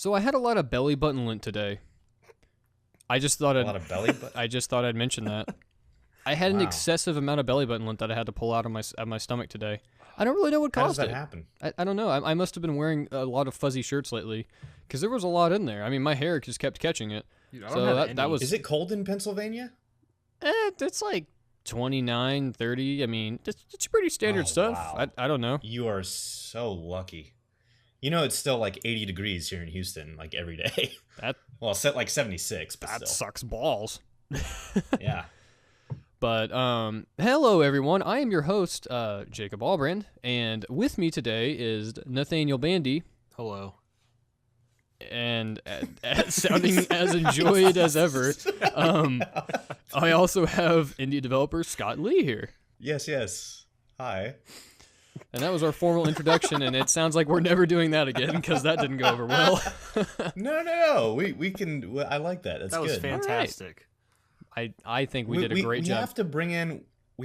So I had a lot of belly button lint today. I just thought A lot of belly button? I just thought I'd mention that. I had an excessive amount of belly button lint that I had to pull out of my stomach today. I don't really know what How does caused that it. happen? I don't know. I must have been wearing a lot of fuzzy shirts lately, because there was a lot in there. I mean, my hair just kept catching it. Dude, I So don't have that any. was. Is it cold in Pennsylvania? It's like 29, 30. I mean, it's pretty standard stuff. Wow. I don't know. You are so lucky. You know, it's still like 80 degrees here in Houston, like every day. That Well, set like 76, but that still. sucks balls. Yeah. But hello everyone. I am your host, Jacob Albrand, and with me today is Nathaniel Bandy, Hello. and sounding as enjoyed as ever. I also have indie developer Scott Lee here, Yes. Hi. and that was our formal introduction. And it sounds like we're never doing that again because that didn't go over well. No. We can. I like that. That's That was good. fantastic. I think we did a great job. We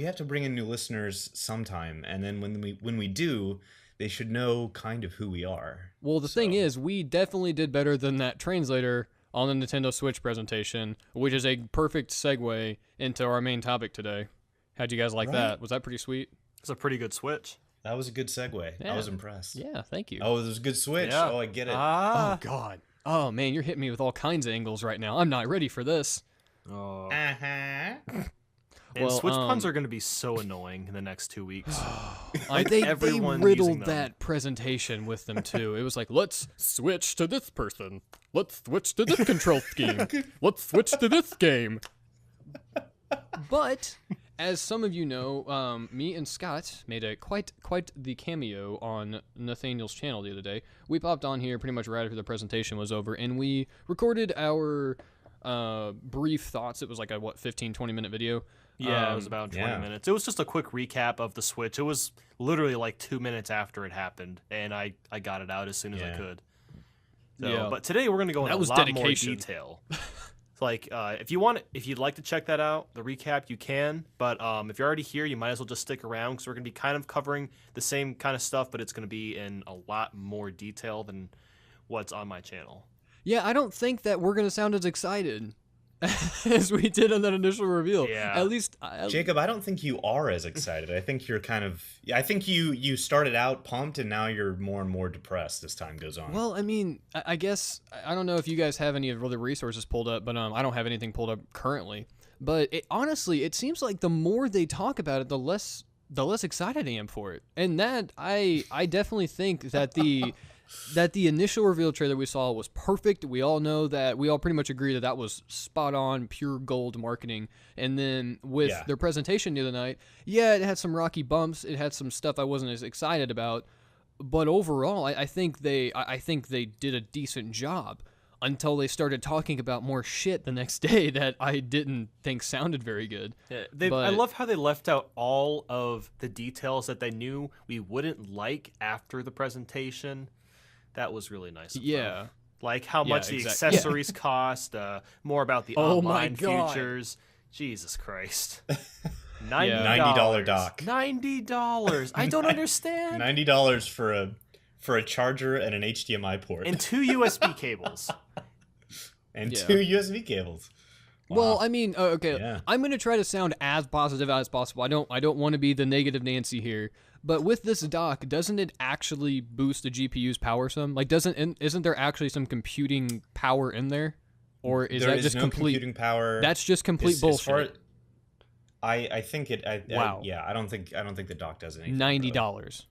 have to bring in new listeners sometime, and then when we do, they should know kind of who we are. Well, the thing is, we definitely did better than that translator on the Nintendo Switch presentation, which is a perfect segue into our main topic today. How'd you guys like that? Was that pretty sweet? It's a pretty good switch. That was a good segue. Yeah. I was impressed. Yeah, thank you. Oh, it was a good switch. Yeah. Oh, I get it. Oh, God. Oh, man, you're hitting me with all kinds of angles right now. I'm not ready for this. Oh. Uh-huh. And Well, switch puns are going to be so annoying in the next 2 weeks. They everyone using riddled them. that presentation with them, too. It was like, let's switch to this person. Let's switch to this control scheme. Let's switch to this game. But, as some of you know, me and Scott made a quite the cameo on Nathaniel's channel the other day. We popped on here pretty much right after the presentation was over, and we recorded our brief thoughts. It was like a 15-20 minute video. Yeah, it was about 20 minutes. It was just a quick recap of the Switch. It was literally like 2 minutes after it happened, and I got it out as soon as I could. So, Yeah. But today we're going to go into a lot dedication. more detail. Like, if you'd like to check that out, the recap, you can. But if you're already here, you might as well just stick around because we're going to be kind of covering the same kind of stuff, but it's going to be in a lot more detail than what's on my channel. Yeah, I don't think that we're going to sound as excited as we did on that initial reveal. Yeah. At least... Jacob, I don't think you are as excited. I think you're kind of... I think you started out pumped, and now you're more and more depressed as time goes on. Well, I mean, I guess... I don't know if you guys have any of the other resources pulled up, but I don't have anything pulled up currently. But honestly, it seems like the more they talk about it, the less excited I am for it. And that, I definitely think that the... that the initial reveal trailer we saw was perfect. We all know that. We all pretty much agree that was spot on, pure gold marketing. And then with their presentation the other night, it had some rocky bumps. It had some stuff I wasn't as excited about. But overall, I think they did a decent job until they started talking about more shit the next day that I didn't think sounded very good. Yeah, I love how they left out all of the details that they knew we wouldn't like after the presentation. That was really nice of them. Like how much the accessories cost, more about the online features. Jesus Christ. $90 dock. $90. I don't understand. $90 for a charger and an HDMI port. And 2 USB cables. And 2 USB cables. Wow. Well, I mean, okay, I'm going to try to sound as positive as possible. I don't want to be the negative Nancy here. But with this dock, doesn't it actually boost the GPU's power some? Like, isn't there actually some computing power in there? Or is that just complete computing power? That's just complete bullshit. I think it. Wow. I don't think the dock does anything. $90.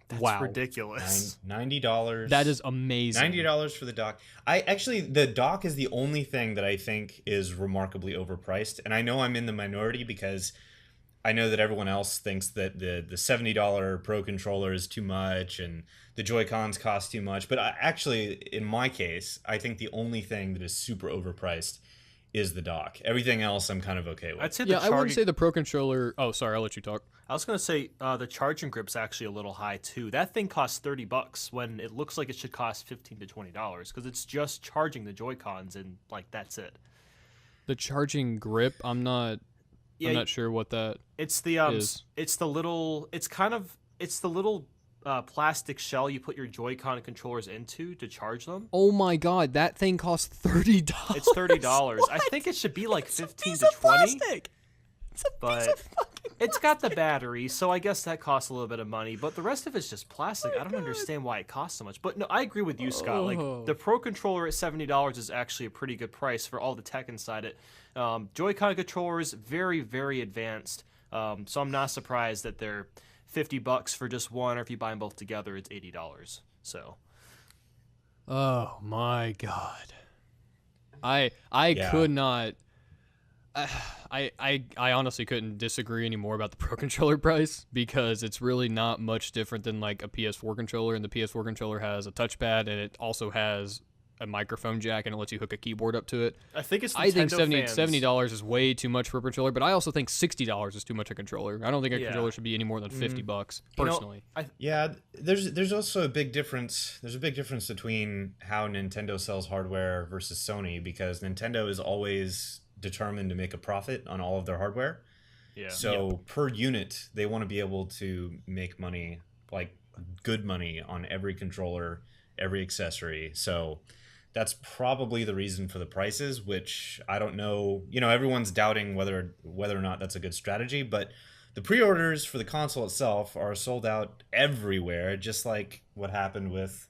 That's ridiculous. $90. That is amazing. $90 for the dock. The dock is the only thing that I think is remarkably overpriced, and I know I'm in the minority because I know that everyone else thinks that the $70 Pro controller is too much and the Joy-Cons cost too much. But in my case, I think the only thing that is super overpriced is the dock. Everything else I'm kind of okay with. I'd say I wouldn't say the Pro controller... Oh, sorry, I'll let you talk. I was going to say the charging grip's actually a little high, too. That thing costs $30 when it looks like it should cost $15 to $20 because it's just charging the Joy-Cons and, like, that's it. The charging grip, I'm not sure what that is. It's the little plastic shell you put your Joy-Con controllers into to charge them. Oh my god, that thing costs $30. It's $30. I think it should be like 15 to 20. It's a but piece of fucking it's got the battery, so I guess that costs a little bit of money. But the rest of it's just plastic. I don't understand why it costs so much. But no, I agree with you, Scott. Like the Pro controller at $70 is actually a pretty good price for all the tech inside it. Joy-Con controllers, very, very advanced. So I'm not surprised that they're $50 for just one, or if you buy them both together, it's $80. So. Oh my god. I could not. I honestly couldn't disagree anymore about the Pro controller price, because it's really not much different than like a PS4 controller, and the PS4 controller has a touchpad and it also has a microphone jack and it lets you hook a keyboard up to it. I think it's I think Nintendo $70 is way too much for a controller, but I also think $60 is too much a controller. I don't think a controller should be any more than $50 personally. There's also a big difference. There's a big difference between how Nintendo sells hardware versus Sony, because Nintendo is always determined to make a profit on all of their hardware. Yeah. So per unit, they want to be able to make money, like good money, on every controller, every accessory. So that's probably the reason for the prices, which I don't know. You know, everyone's doubting whether or not that's a good strategy, but the pre-orders for the console itself are sold out everywhere, just like what happened with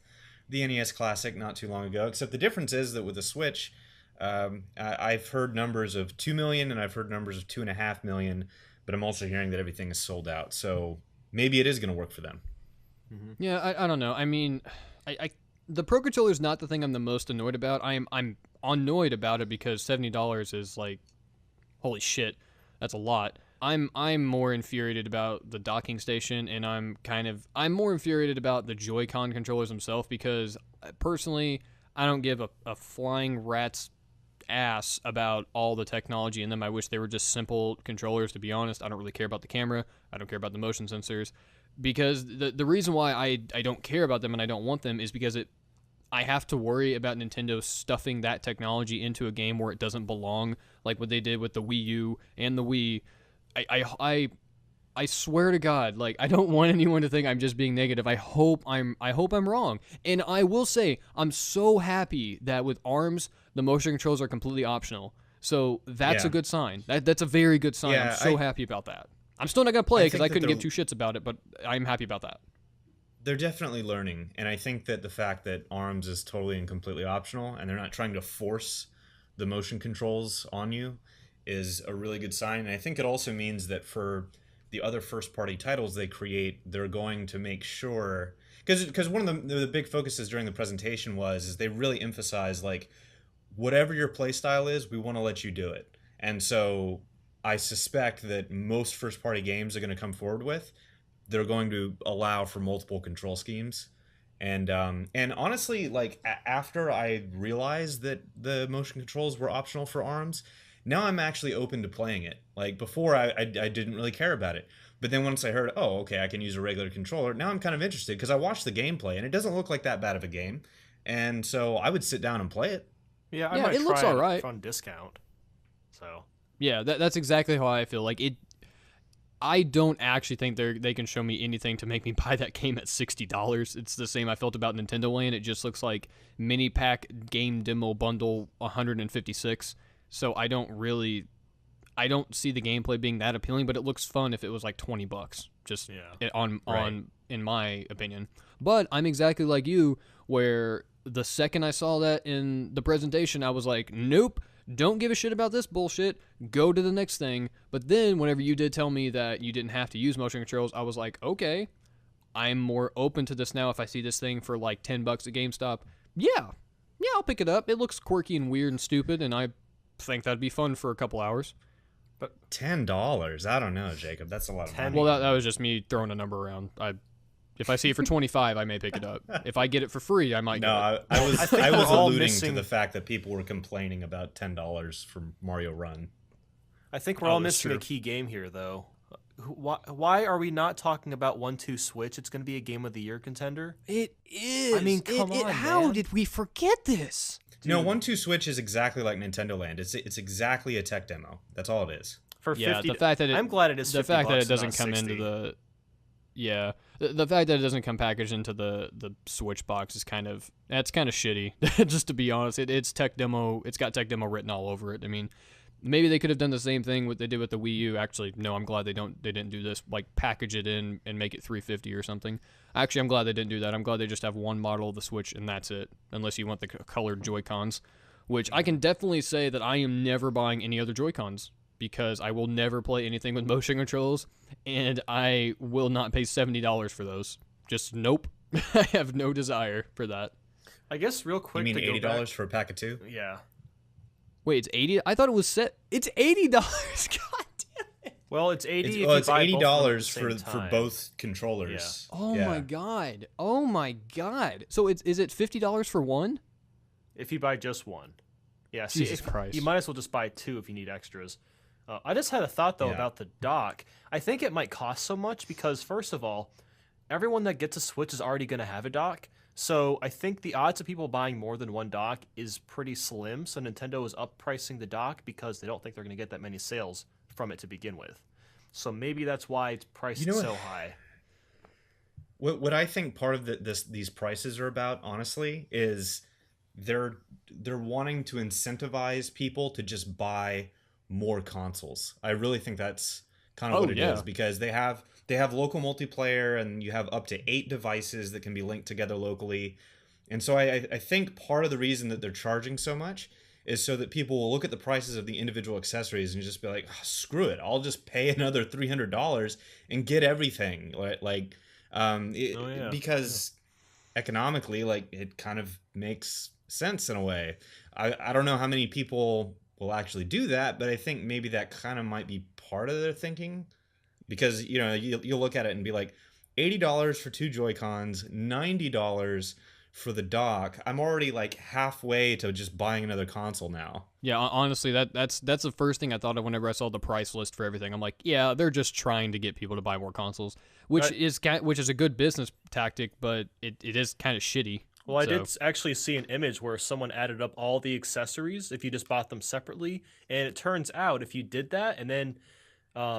the NES Classic not too long ago. Except the difference is that with the Switch, I've heard numbers of 2 million and I've heard numbers of 2.5 million, but I'm also hearing that everything is sold out. So maybe it is going to work for them. Mm-hmm. Yeah, I don't know. I mean, the Pro controller is not the thing I'm the most annoyed about. I'm annoyed about it because $70 is like, holy shit, that's a lot. I'm more infuriated about the docking station, and I'm more infuriated about the Joy-Con controllers themselves, because personally, I don't give a flying rat's ass about all the technology in them. I wish they were just simple controllers, to be honest. I don't really care about the camera. I don't care about the motion sensors, because the reason why I don't care about them and I don't want them is because I have to worry about Nintendo stuffing that technology into a game where it doesn't belong, like what they did with the Wii U and the Wii. I swear to God, like, I don't want anyone to think I'm just being negative. I hope I'm wrong. And I will say, I'm so happy that with ARMS, the motion controls are completely optional. So that's a good sign. That's a very good sign. I'm so happy about that. I'm still not going to play it because I couldn't give two shits about it, but I'm happy about that. They're definitely learning. And I think that the fact that ARMS is totally and completely optional and they're not trying to force the motion controls on you is a really good sign. And I think it also means that for the other first-party titles they create, they're going to make sure, because one of the big focuses during the presentation is they really emphasize, like, whatever your play style is, we want to let you do it. And so I suspect that most first-party games are going to come forward with, they're going to allow for multiple control schemes. And honestly, like, after I realized that the motion controls were optional for ARMS, now I'm actually open to playing it. Like, before, I didn't really care about it. But then once I heard, oh, okay, I can use a regular controller, now I'm kind of interested, because I watched the gameplay, and it doesn't look like that bad of a game. And so I would sit down and play it. Yeah, I might it looks try all right. on discount. So yeah, that's exactly how I feel. Like, I don't actually think they can show me anything to make me buy that game at $60. It's the same I felt about Nintendo Land. It just looks like mini pack game demo bundle 156. So I don't see the gameplay being that appealing, but it looks fun if it was like $20. Just in my opinion. But I'm exactly like you, where the second I saw that in the presentation, I was like, nope, don't give a shit about this bullshit. Go to the next thing. But then whenever you did tell me that you didn't have to use motion controls, I was like, okay, I'm more open to this now. If I see this thing for like $10 at GameStop, yeah, I'll pick it up. It looks quirky and weird and stupid, and I think that'd be fun for a couple hours. But $10, I don't know, Jacob. That's a lot of money. Well, that was just me throwing a number around. If I see it for $25, I may pick it up. If I get it for free, I might. No, I was alluding to the fact that people were complaining about $10 for Mario Run. I think we're all missing a key game here, though. Why are we not talking about 1-2 Switch? It's going to be a Game of the Year contender. It is. I mean, come on, how man. did we forget this? Dude. No, 1-2 Switch is exactly like Nintendo Land. It's exactly a tech demo. That's all it is. For 50, the fact that I'm glad it is. The fact that it doesn't come 60. into the. Yeah, The fact that it doesn't come packaged into the Switch box is kind of shitty. Just to be honest, it's tech demo. It's got tech demo written all over it. I mean, maybe they could have done the same thing what they did with the Wii U. Actually, no, I'm glad they didn't do this. Like package it in and make it $350 or something. Actually, I'm glad they didn't do that. I'm glad they just have one model of the Switch and that's it. Unless you want the colored Joy-Cons, which I can definitely say that I am never buying any other Joy-Cons, because I will never play anything with motion controls, and I will not pay $70 for those. Just nope. I have no desire for that. I guess real quick. You mean $80 for a pack of 2? Yeah. Wait, it's $80? I thought it was set. It's $80. God damn it. Well, it's $80. It's $80 for both controllers. Yeah. My god. Oh my god. So is it $50 for one? If you buy just one. Yeah. Jesus Christ. You might as well just buy 2 if you need extras. I just had a thought, though, about the dock. I think it might cost so much because, first of all, everyone that gets a Switch is already going to have a dock. So I think the odds of people buying more than one dock is pretty slim. So Nintendo is uppricing the dock because they don't think they're going to get that many sales from it to begin with. So maybe that's why it's priced so high. What I think part of these prices are about, honestly, is they're wanting to incentivize people to just buy more consoles. I really think that's kind of what it is, because they have local multiplayer, and you have up to 8 devices that can be linked together locally. And so I think part of the reason that they're charging so much is so that people will look at the prices of the individual accessories and just be like, oh, screw it, I'll just pay another $300 and get everything. Because economically, like, it kind of makes sense in a way. I don't know how many people will actually do that, but I think maybe that kind of might be part of their thinking, because you'll look at it and be like, $80 for 2 Joy-Cons, $90 for the dock. I'm already like halfway to just buying another console now. Yeah, honestly, that's the first thing I thought of whenever I saw the price list for everything. I'm like, yeah, they're just trying to get people to buy more consoles, which is a good business tactic, but it is kind of shitty. Well, I did actually see an image where someone added up all the accessories if you just bought them separately. And it turns out if you did that and then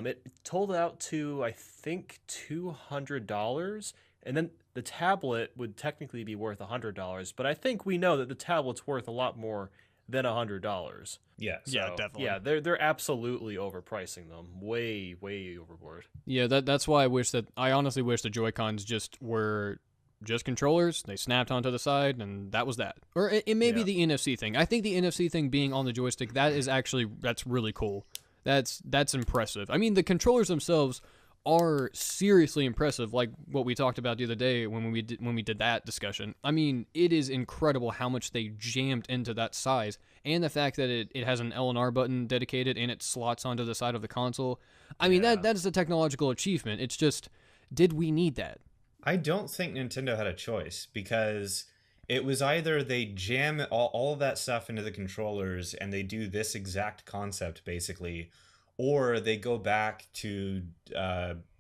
it totaled out to, I think, $200. And then the tablet would technically be worth $100. But I think we know that the tablet's worth a lot more than $100. Yeah. Yeah, definitely. Yeah, they're absolutely overpricing them. Way, way overboard. Yeah, that's why I honestly wish the Joy-Cons were just controllers. They snapped onto the side, and that was that. Or it may be the NFC thing. I think the NFC thing being on the joystick, that's really cool. That's impressive. I mean, the controllers themselves are seriously impressive, like what we talked about the other day when we did that discussion. I mean, it is incredible how much they jammed into that size, and the fact that it has an L and R button dedicated and it slots onto the side of the console. I mean, that is a technological achievement. It's just, did we need that? I don't think Nintendo had a choice, because it was either they jam all of that stuff into the controllers and they do this exact concept basically, or they go back to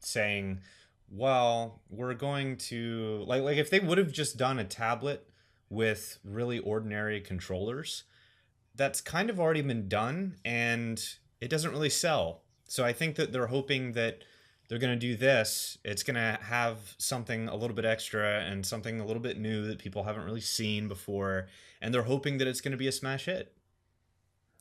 saying, well, we're going to like if they would have just done a tablet with really ordinary controllers, that's kind of already been done and it doesn't really sell. So I think that they're hoping that they're going to do this. It's going to have something a little bit extra and something a little bit new that people haven't really seen before. And they're hoping that it's going to be a smash hit.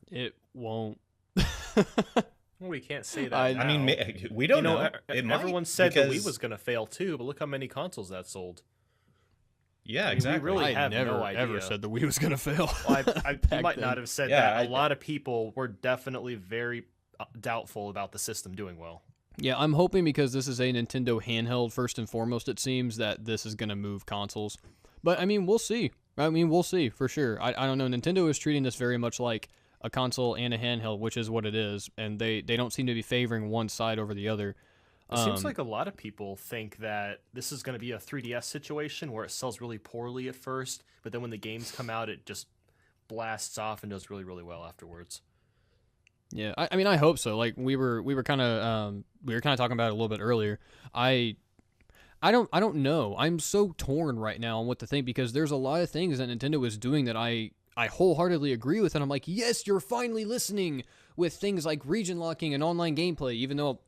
It won't. Well, we can't say that. I mean, we don't know. Everyone said the Wii was going to fail too, but look how many consoles that sold. Yeah, exactly. We really have no idea. Ever said the Wii was going to fail. Well, I might not have said that. A lot of people were definitely very doubtful about the system doing well. Yeah, I'm hoping, because this is a Nintendo handheld first and foremost, it seems that this is going to move consoles. But, I mean, we'll see. We'll see for sure. I don't know. Nintendo is treating this very much like a console and a handheld, which is what it is. And they don't seem to be favoring one side over the other. It seems like a lot of people think that this is going to be a 3DS situation where it sells really poorly at first, but then when the games come out, it just blasts off and does really, really well afterwards. Yeah, I mean, I hope so. Like we were kind of talking about it a little bit earlier. I don't know. I'm so torn right now on what to think, because there's a lot of things that Nintendo is doing that I I wholeheartedly agree with it. I'm like, yes, you're finally listening with things like region locking and online gameplay, even though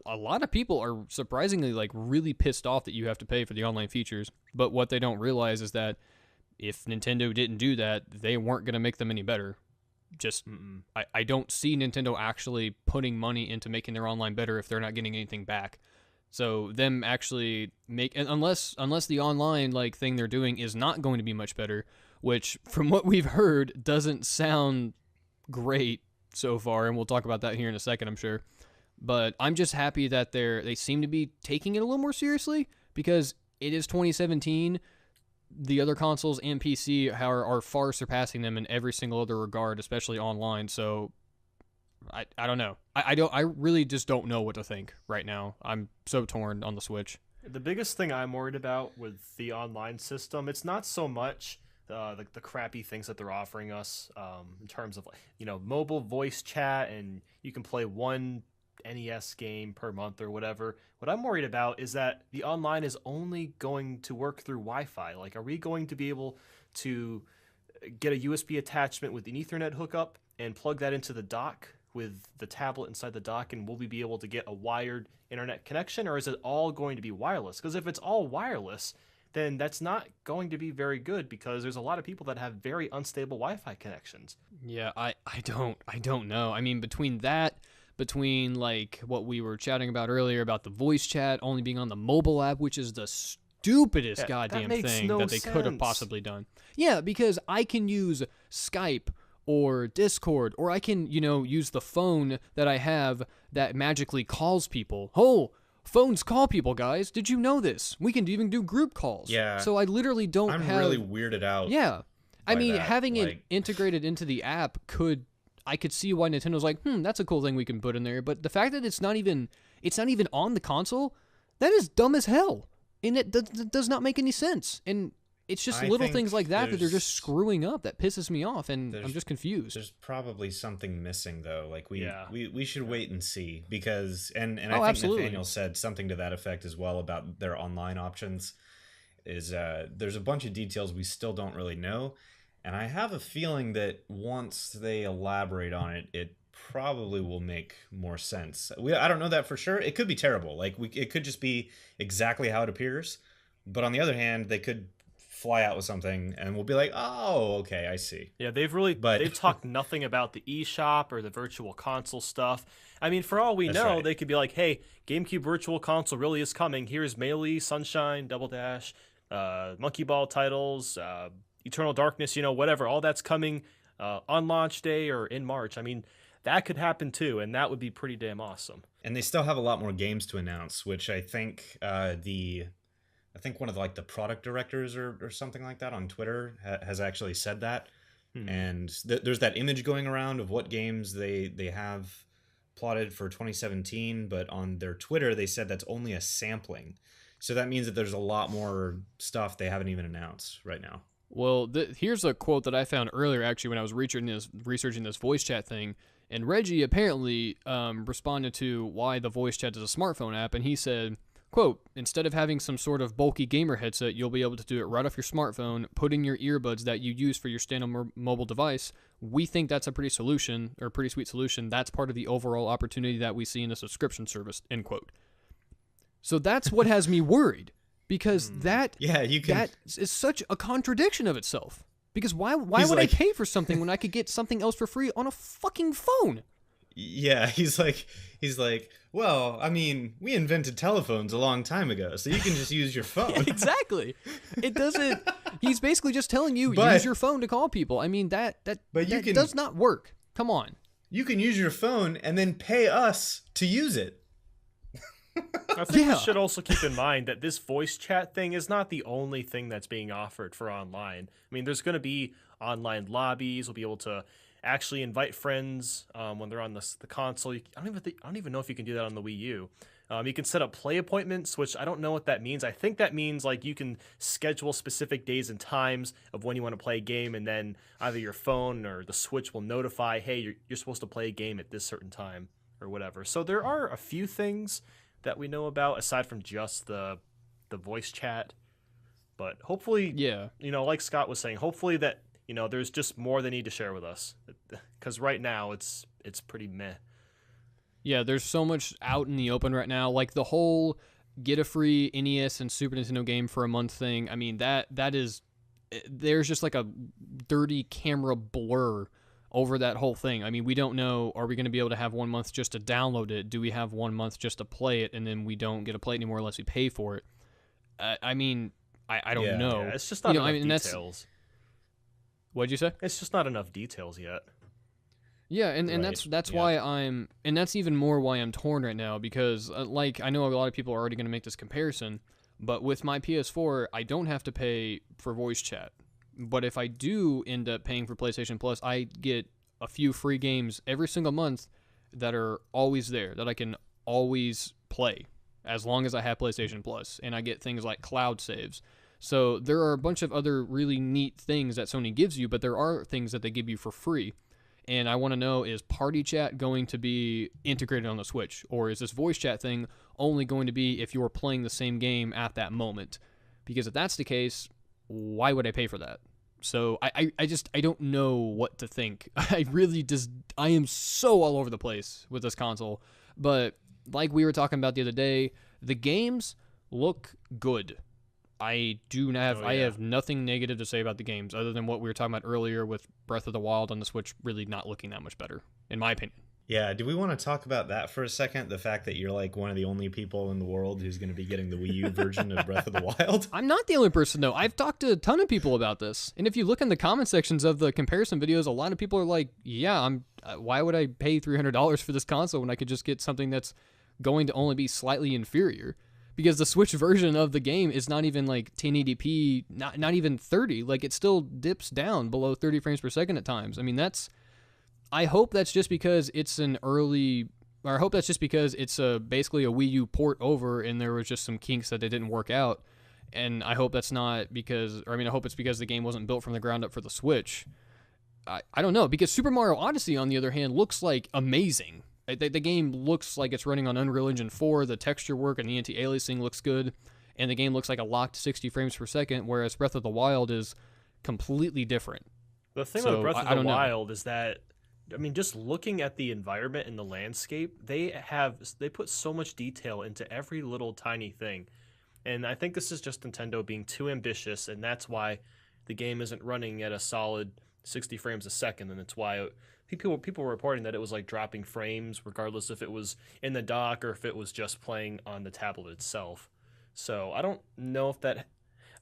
a lot of people are surprisingly like really pissed off that you have to pay for the online features. But what they don't realize is that if Nintendo didn't do that, they weren't going to make them any better. I don't see Nintendo actually putting money into making their online better if they're not getting anything back. So them actually unless the online like thing they're doing is not going to be much better, which from what we've heard doesn't sound great so far, and we'll talk about that here in a second, I'm sure. But I'm just happy that they seem to be taking it a little more seriously, because it is 2017. The other consoles and PC are far surpassing them in every single other regard, especially online. So I don't know. I really just don't know what to think right now. I'm so torn on the Switch. The biggest thing I'm worried about with the online system, it's not so much the crappy things that they're offering us in terms of, mobile voice chat, and you can play one NES game per month or whatever. What I'm worried about is that the online is only going to work through Wi-Fi. Like, are we going to be able to get a USB attachment with an Ethernet hookup and plug that into the dock with the tablet inside the dock, and will we be able to get a wired internet connection, or is it all going to be wireless? Because if it's all wireless, then that's not going to be very good, because there's a lot of people that have very unstable Wi-Fi connections. Yeah, I don't know. I mean, between like what we were chatting about earlier about the voice chat only being on the mobile app, which is the stupidest goddamn thing that they could have possibly done. Yeah, because I can use Skype or Discord, or I can, use the phone that I have that magically calls people. Oh, phones call people, guys. Did you know this? We can even do group calls. Yeah. So I literally don't I'm really weirded out. Yeah. I mean, having it integrated into the app I could see why Nintendo's like, that's a cool thing we can put in there. But the fact that it's not even on the console, that is dumb as hell. And it does not make any sense. And it's just little things like that they're just screwing up that pisses me off, and I'm just confused. There's probably something missing, though. Like, we should wait and see, because and I think absolutely. Nathaniel said something to that effect as well about their online options. Is there's a bunch of details we still don't really know, and I have a feeling that once they elaborate on it, it probably will make more sense. I don't know that for sure. It could be terrible. Like, it could just be exactly how it appears, but on the other hand, they could fly out with something and we'll be like, oh, okay, I see. Yeah, they've talked nothing about the eShop or the virtual console stuff. I mean, for all we know, they could be like, hey, GameCube Virtual Console really is coming. Here's Melee, Sunshine, Double Dash, Monkey Ball titles, Eternal Darkness, whatever. All that's coming on launch day or in March. I mean, that could happen too, and that would be pretty damn awesome. And they still have a lot more games to announce, which I think I think one of the product directors or something like that on Twitter has actually said that. And there's that image going around of what games they have plotted for 2017, but on their Twitter they said that's only a sampling. So that means that there's a lot more stuff they haven't even announced right now. Well, here's a quote that I found earlier, actually, when I was researching this voice chat thing. And Reggie apparently responded to why the voice chat is a smartphone app, and he said, quote, instead of having some sort of bulky gamer headset, you'll be able to do it right off your smartphone, put in your earbuds that you use for your standard mobile device. We think that's a pretty sweet solution. That's part of the overall opportunity that we see in the subscription service, end quote. So that's what has me worried, because that is such a contradiction of itself. Because why would I pay for something when I could get something else for free on a fucking phone? Yeah, he's like, well, I mean, we invented telephones a long time ago, so you can just use your phone. Yeah, exactly. It doesn't. He's basically just telling you use your phone to call people. I mean, that does not work. Come on. You can use your phone and then pay us to use it. I think we should also keep in mind that this voice chat thing is not the only thing that's being offered for online. I mean, there's going to be online lobbies. We'll be able to actually invite friends when they're on the console. I don't even know if you can do that on the Wii U. You can set up play appointments, which I don't know what that means. I think that means like you can schedule specific days and times of when you want to play a game, and then either your phone or the Switch will notify, hey, you're supposed to play a game at this certain time or whatever. So there are a few things that we know about aside from just the voice chat. But hopefully, like Scott was saying, hopefully that there's just more they need to share with us. Because right now it's pretty meh. Yeah, there's so much out in the open right now. Like the whole get a free NES and Super Nintendo game for a month thing. I mean, that is, there's just like a dirty camera blur over that whole thing. I mean, we don't know, are we going to be able to have 1 month just to download it? Do we have 1 month just to play it, and then we don't get to play it anymore unless we pay for it? I mean, I don't know. Yeah, it's just not enough details. What'd you say? It's just not enough details yet. Yeah, and that's why and that's even more why I'm torn right now, because like I know a lot of people are already going to make this comparison, but with my PS4, I don't have to pay for voice chat. But if I do end up paying for PlayStation Plus, I get a few free games every single month that are always there, that I can always play as long as I have PlayStation Plus, and I get things like cloud saves. So there are a bunch of other really neat things that Sony gives you, but there are things that they give you for free. And I want to know, is party chat going to be integrated on the Switch? Or is this voice chat thing only going to be if you're playing the same game at that moment? Because if that's the case, why would I pay for that? So I don't know what to think. I am so all over the place with this console. But like we were talking about the other day, the games look good. I have nothing negative to say about the games other than what we were talking about earlier with Breath of the Wild on the Switch really not looking that much better, in my opinion. Yeah, do we want to talk about that for a second? The fact that you're like one of the only people in the world who's going to be getting the Wii U version of Breath of the Wild? I'm not the only person, though. I've talked to a ton of people about this. And if you look in the comment sections of the comparison videos, a lot of people are like, yeah, why would I pay $300 for this console when I could just get something that's going to only be slightly inferior? Because the Switch version of the game is not even like 1080p, not even 30. Like, it still dips down below 30 frames per second at times. I mean, I hope that's just because it's basically a Wii U port over, and there was just some kinks that they didn't work out. And I hope that's not because, I hope it's because the game wasn't built from the ground up for the Switch. I don't know, because Super Mario Odyssey, on the other hand, looks like amazing. The game looks like it's running on Unreal Engine 4. The texture work and the anti-aliasing looks good, and the game looks like a locked 60 frames per second, whereas Breath of the Wild is completely different. The thing with Breath of the Wild is that, just looking at the environment and the landscape, they put so much detail into every little tiny thing. And I think this is just Nintendo being too ambitious, and that's why the game isn't running at a solid 60 frames a second, and it's why people were reporting that it was like dropping frames regardless if it was in the dock or if it was just playing on the tablet itself. So I don't know if that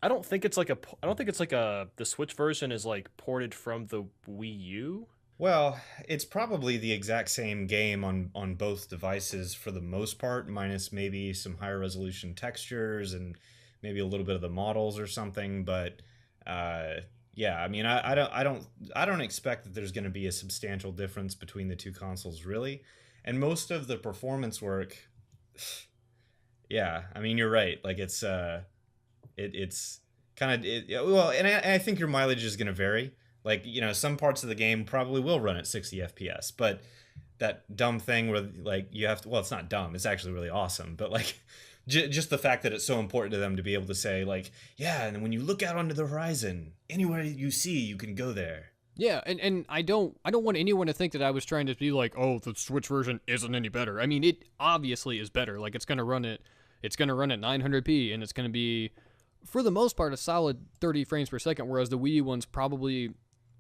I don't think it's like the Switch version is like ported from the Wii U. Well, it's probably the exact same game on both devices for the most part, minus maybe some higher resolution textures and maybe a little bit of the models or something, but yeah, I don't expect that there's going to be a substantial difference between the two consoles, really. And most of the performance work, yeah, you're right. Like it's kind of well, and I think your mileage is going to vary. Like, some parts of the game probably will run at 60 FPS, but that dumb thing where like you have to, well, it's not dumb, it's actually really awesome, but like just the fact that it's so important to them to be able to say like, yeah, and when you look out onto the horizon, anywhere you see, you can go there. Yeah, and I don't want anyone to think that I was trying to be like, oh, the Switch version isn't any better. It obviously is better. Like it's gonna run at 900p, and it's gonna be, for the most part, a solid 30 frames per second, whereas the Wii U one's probably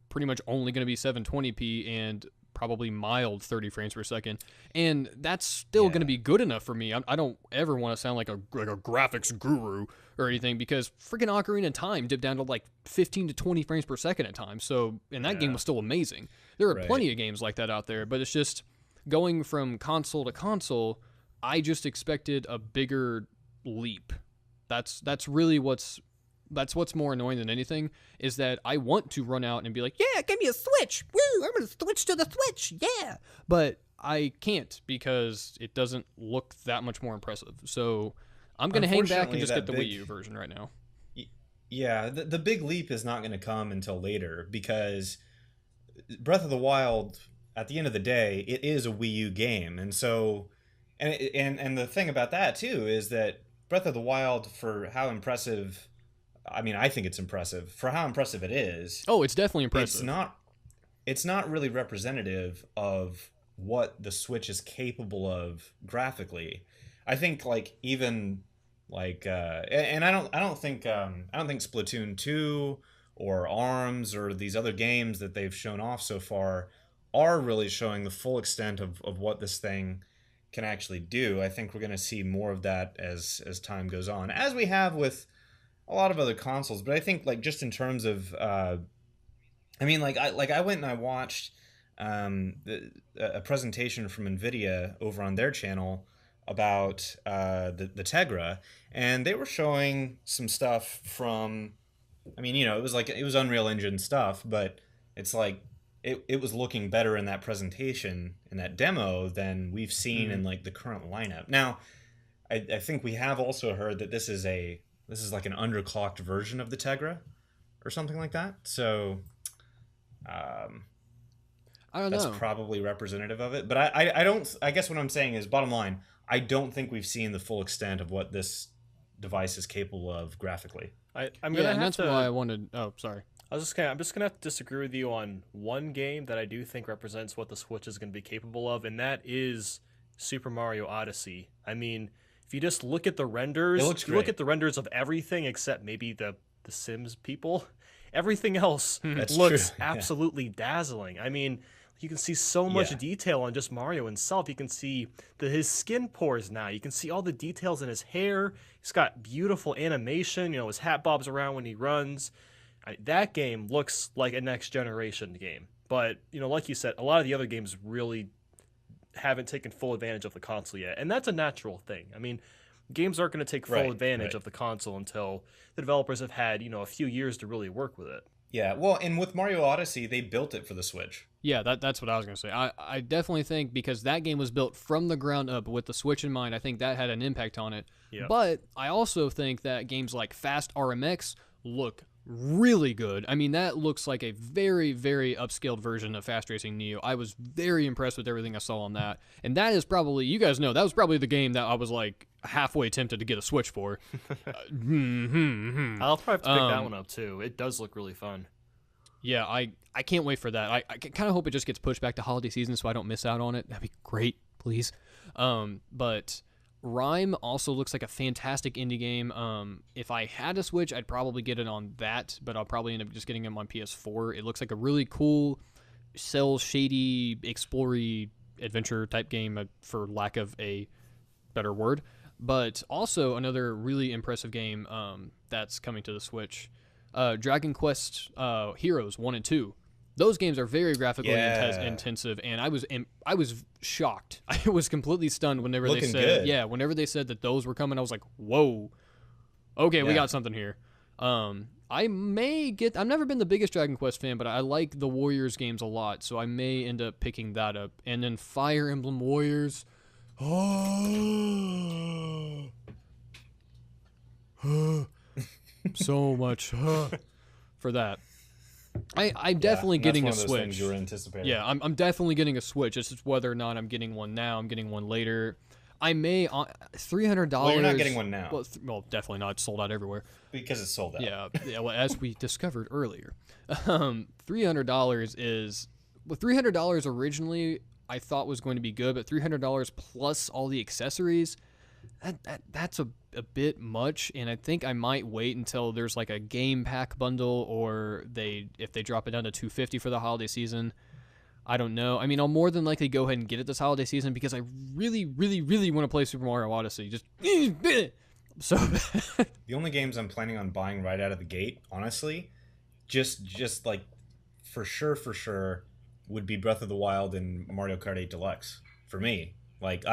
pretty much only gonna be 720p and probably mild 30 frames per second, and that's still going to be good enough for me. I don't ever want to sound like a graphics guru or anything, because freaking Ocarina of Time dipped down to like 15 to 20 frames per second at times. So, and that game was still amazing. There are plenty of games like that out there, but it's just going from console to console, I just expected a bigger leap. That's really what's more annoying than anything, is that I want to run out and be like, yeah, give me a Switch. Woo, I'm going to switch to the Switch. Yeah. But I can't, because it doesn't look that much more impressive. So I'm going to hang back and just get the Wii U version right now. Yeah, the big leap is not going to come until later, because Breath of the Wild, at the end of the day, it is a Wii U game. And so, and the thing about that too is that Breath of the Wild, for how impressive I mean, I think it's impressive for how impressive it is. Oh, it's definitely impressive. It's not really representative of what the Switch is capable of graphically. I think like even like and I don't think Splatoon 2 or ARMS or these other games that they've shown off so far are really showing the full extent of what this thing can actually do. I think we're going to see more of that as time goes on, as we have with a lot of other consoles. But I think like just in terms of I mean, I went and I watched a presentation from NVIDIA over on their channel about the Tegra, and they were showing some stuff from. I mean, you know, it was Unreal Engine stuff, but it's like it was looking better in that presentation, in that demo, than we've seen in like the current lineup. Now, I think we have also heard that this is like an underclocked version of the Tegra, or something like that. So. I don't know. That's probably representative of it, but I don't. I guess what I'm saying is, bottom line, I don't think we've seen the full extent of what this device is capable of graphically. I'm gonna have that's to. why I wanted. Oh, sorry. I'm just gonna have to disagree with you on one game that I do think represents what the Switch is gonna be capable of, and that is Super Mario Odyssey. I mean, if you just look at the renders, look at the renders of everything except maybe the Sims people. Everything else looks absolutely dazzling. I mean, you can see so much detail on just Mario himself. You can see his skin pores now. You can see all the details in his hair. He's got beautiful animation. You know, his hat bobs around when he runs. That game looks like a next generation game. But, you know, like you said, a lot of the other games really haven't taken full advantage of the console yet. And that's a natural thing. I mean, games aren't going to take full advantage of the console until the developers have had, you know, a few years to really work with it. Yeah, well, and with Mario Odyssey, they built it for the Switch. Yeah, that's what I was going to say. I definitely think because that game was built from the ground up with the Switch in mind, I think that had an impact on it. Yeah. But I also think that games like Fast RMX look really good. I mean, that looks like a very, very upscaled version of Fast Racing Neo. I was very impressed with everything I saw on that. And that is probably, you guys know, that was probably the game that I was like halfway tempted to get a Switch for. I'll probably have to pick that one up too. It does look really fun. Yeah, I can't wait for that. I kind of hope it just gets pushed back to holiday season so I don't miss out on it. That'd be great, please. But Rime also looks like a fantastic indie game. If I had a Switch, I'd probably get it on that, but I'll probably end up just getting it on PS4. It looks like a really cool, cel shady, explory adventure type game, for lack of a better word. But also another really impressive game that's coming to the Switch. Dragon Quest Heroes 1 and 2. Those games are very graphically intensive, and I was shocked. I was completely stunned whenever they said, whenever they said that those were coming. I was like, whoa, okay, we got something here. I may get. I've never been the biggest Dragon Quest fan, but I like the Warriors games a lot, so I may end up picking that up. And then Fire Emblem Warriors. So much for that. I'm definitely getting a Switch. You were anticipating. Yeah, I'm definitely getting a Switch. It's just whether or not I'm getting one now. I'm getting one later. I may $300. Well, you're not getting one now. Well, definitely not. It's sold out everywhere. Because it's sold out. Yeah. Well, as we discovered earlier, $300 is $300 originally I thought was going to be good, but $300 plus all the accessories. That's a bit much, and I think I might wait until there's like a game pack bundle, or if they drop it down to $250 for the holiday season. I don't know. I mean, I'll more than likely go ahead and get it this holiday season because I really, really, really want to play Super Mario Odyssey. So the only games I'm planning on buying right out of the gate, honestly, just like for sure would be Breath of the Wild and Mario Kart 8 Deluxe for me. Like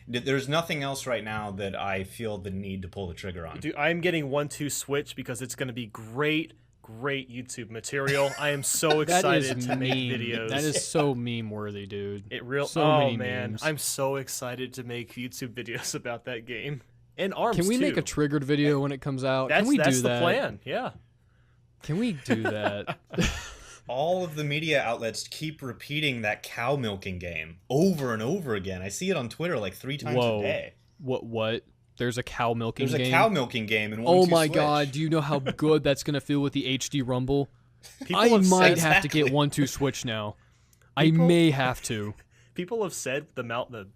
there's nothing else right now that I feel the need to pull the trigger on. Dude, I'm getting 1-2 Switch because it's going to be great YouTube material. I am so excited to make videos. That is so meme worthy, dude. Many memes. I'm so excited to make YouTube videos about that game. And ARMS Can we make a triggered video when it comes out? Can we do that? That's the plan. Yeah. Can we do that? All of the media outlets keep repeating that cow milking game over and over again. I see it on Twitter like 3 times a day. What? There's a cow milking game. There's a cow milking game in 1-2 Oh my Switch. god, do you know how good that's going to feel with the HD Rumble? People I might said, have to get 1-2 Switch now. I may have to. People have said the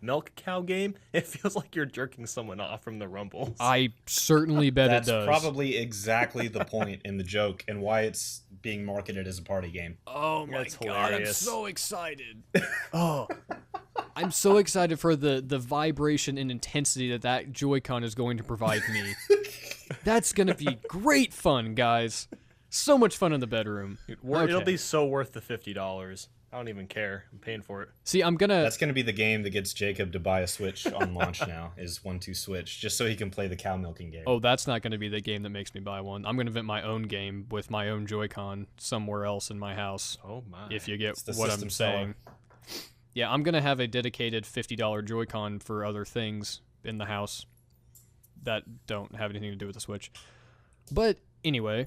milk cow game, it feels like you're jerking someone off from the Rumbles. I certainly bet it does. That's probably exactly the point in the joke and why it's being marketed as a party game. Oh my That's god, hilarious. I'm so excited. Oh. I'm so excited for the vibration and intensity that Joy-Con is going to provide me. That's going to be great fun, guys. So much fun in the bedroom. It'll be so worth the $50. I don't even care. I'm paying for it. See, That's gonna be the game that gets Jacob to buy a Switch on launch now, is 1-2 Switch, just so he can play the cow milking game. Oh, that's not gonna be the game that makes me buy one. I'm gonna invent my own game with my own Joy-Con somewhere else in my house. Oh my. If you get the what I'm system saying. Yeah, I'm gonna have a dedicated $50 Joy-Con for other things in the house that don't have anything to do with the Switch. But anyway,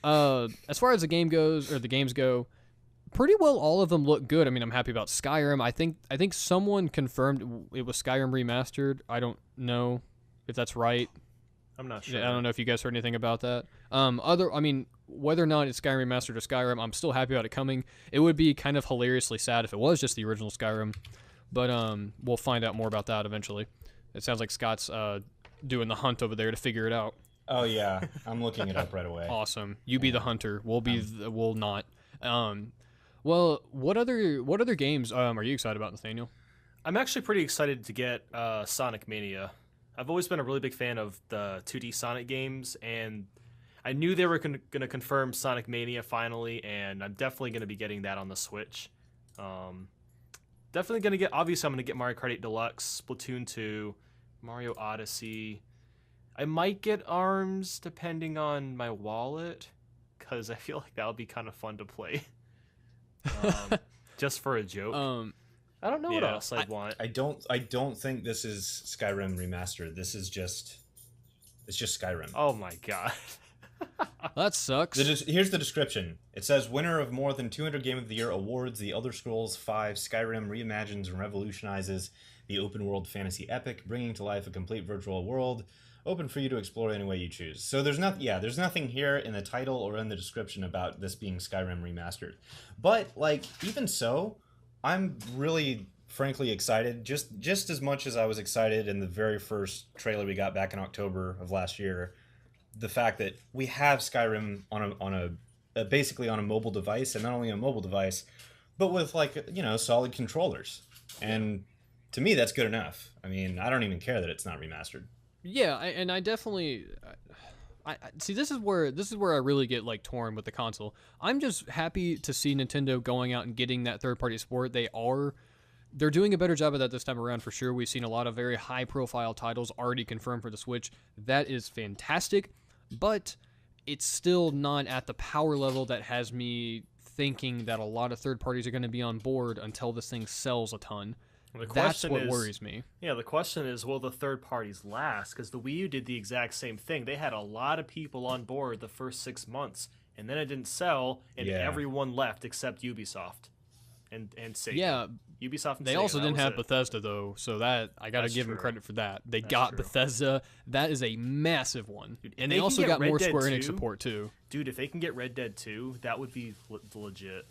as far as the games go, pretty well all of them look good. I mean, I'm happy about Skyrim. I think someone confirmed it was Skyrim remastered. I don't know if that's right. I'm not sure. I don't know if you guys heard anything about that. Whether or not it's Skyrim remastered or Skyrim, I'm still happy about it coming. It would be kind of hilariously sad if it was just the original Skyrim, but we'll find out more about that eventually. It sounds like Scott's doing the hunt over there to figure it out. Oh yeah, I'm looking it up right away. Awesome. You be the hunter. We'll not. Well, what other games are you excited about, Nathaniel? I'm actually pretty excited to get Sonic Mania. I've always been a really big fan of the 2D Sonic games, and I knew they were going to confirm Sonic Mania finally, and I'm definitely going to be getting that on the Switch. Definitely going to get, obviously I'm going to get Mario Kart 8 Deluxe, Splatoon 2, Mario Odyssey. I might get ARMS depending on my wallet, because I feel like that would be kind of fun to play. Just for a joke. I don't know what else I'd want. I don't think this is Skyrim remastered. It's just Skyrim. Oh my god. That sucks. Here's the description. It says, winner of more than 200 Game of the Year awards, The Elder Scrolls V Skyrim reimagines and revolutionizes the open world fantasy epic, bringing to life a complete virtual world, open for you to explore any way you choose. So there's nothing here in the title or in the description about this being Skyrim remastered. But even so, I'm really frankly excited, just as much as I was excited in the very first trailer we got back in October of last year. The fact that we have Skyrim on a basically on a mobile device, and not only a mobile device, but with solid controllers. And to me, that's good enough. I mean, I don't even care that it's not remastered. Yeah, and I definitely, I see. This is where I really get torn with the console. I'm just happy to see Nintendo going out and getting that third-party support. They're doing a better job of that this time around for sure. We've seen a lot of very high-profile titles already confirmed for the Switch. That is fantastic, but it's still not at the power level that has me thinking that a lot of third parties are going to be on board until this thing sells a ton. That's what worries me. Yeah, the question is, will the third parties last? Because the Wii U did the exact same thing. They had a lot of people on board the first 6 months, and then it didn't sell, and everyone left except Ubisoft and Sega. Yeah, Ubisoft and they Sega, also didn't have Bethesda, though, so that I got to give them credit for that. They got Bethesda. That is a massive one. Dude, and they also got more Square Enix support, too. Dude, if they can get Red Dead 2, that would be legit.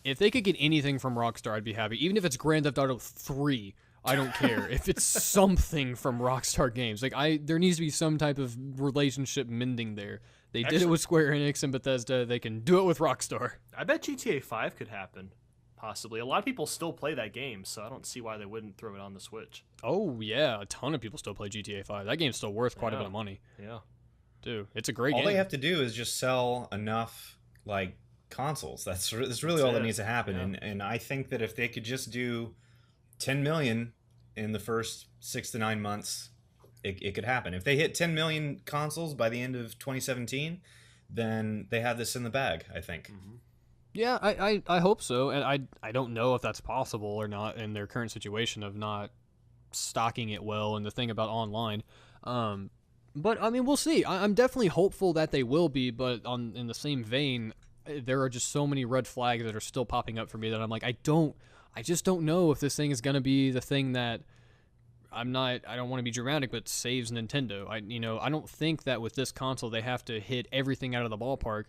If they could get anything from Rockstar, I'd be happy. Even if it's Grand Theft Auto 3, I don't care. If it's something from Rockstar Games, there needs to be some type of relationship mending there. They did it with Square Enix and Bethesda. They can do it with Rockstar. I bet GTA 5 could happen, possibly. A lot of people still play that game, so I don't see why they wouldn't throw it on the Switch. Oh, yeah. A ton of people still play GTA 5. That game's still worth quite a bit of money. Yeah. Dude, it's a great game. All they have to do is just sell enough, consoles. That's really all that needs to happen. Yeah. And I think that if they could just do 10 million in the first 6 to 9 months, it could happen. If they hit 10 million consoles by the end of 2017, then they have this in the bag, I think. Mm-hmm. Yeah, I hope so. And I don't know if that's possible or not in their current situation of not stocking it well and the thing about online. But I mean, we'll see. I'm definitely hopeful that they will be, but in the same vein, there are just so many red flags that are still popping up for me that I'm like, I just don't know if this thing is going to be the thing that I don't want to be dramatic, but saves Nintendo. I don't think that with this console they have to hit everything out of the ballpark,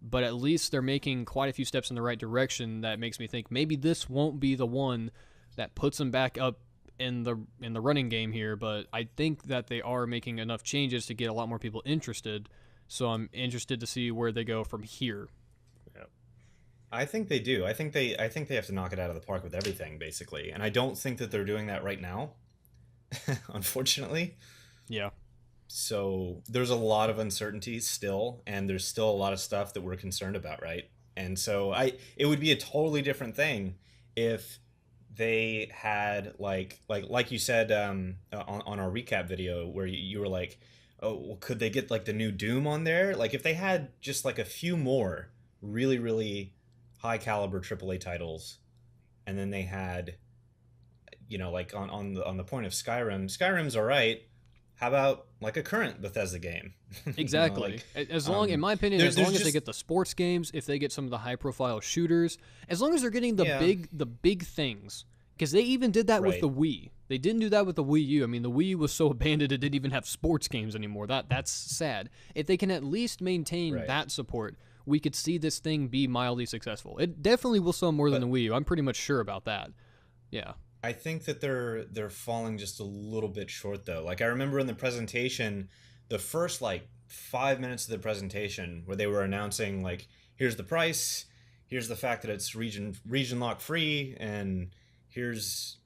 but at least they're making quite a few steps in the right direction that makes me think maybe this won't be the one that puts them back up in the running game here, but I think that they are making enough changes to get a lot more people interested. So I'm interested to see where they go from here. Yeah. I think they do. I think they have to knock it out of the park with everything, basically. And I don't think that they're doing that right now, unfortunately. Yeah. So there's a lot of uncertainties still, and there's still a lot of stuff that we're concerned about, right? And so it would be a totally different thing if they had like you said on our recap video where you were like, oh, well, could they get like the new Doom on there? Like if they had just like a few more really, really high caliber AAA titles, and then they had, like on the point of Skyrim's all right. How about like a current Bethesda game? Exactly. As long, in my opinion, as long as they get the sports games, if they get some of the high profile shooters, as long as they're getting the big things. Because they even did that with the Wii. They didn't do that with the Wii U. I mean, the Wii was so abandoned it didn't even have sports games anymore. That's sad. If they can at least maintain that support, we could see this thing be mildly successful. It definitely will sell more than the Wii U. I'm pretty much sure about that. Yeah. I think that they're falling just a little bit short, though. Like, I remember in the presentation, the first, 5 minutes of the presentation where they were announcing, here's the price, here's the fact that it's region lock free, and here's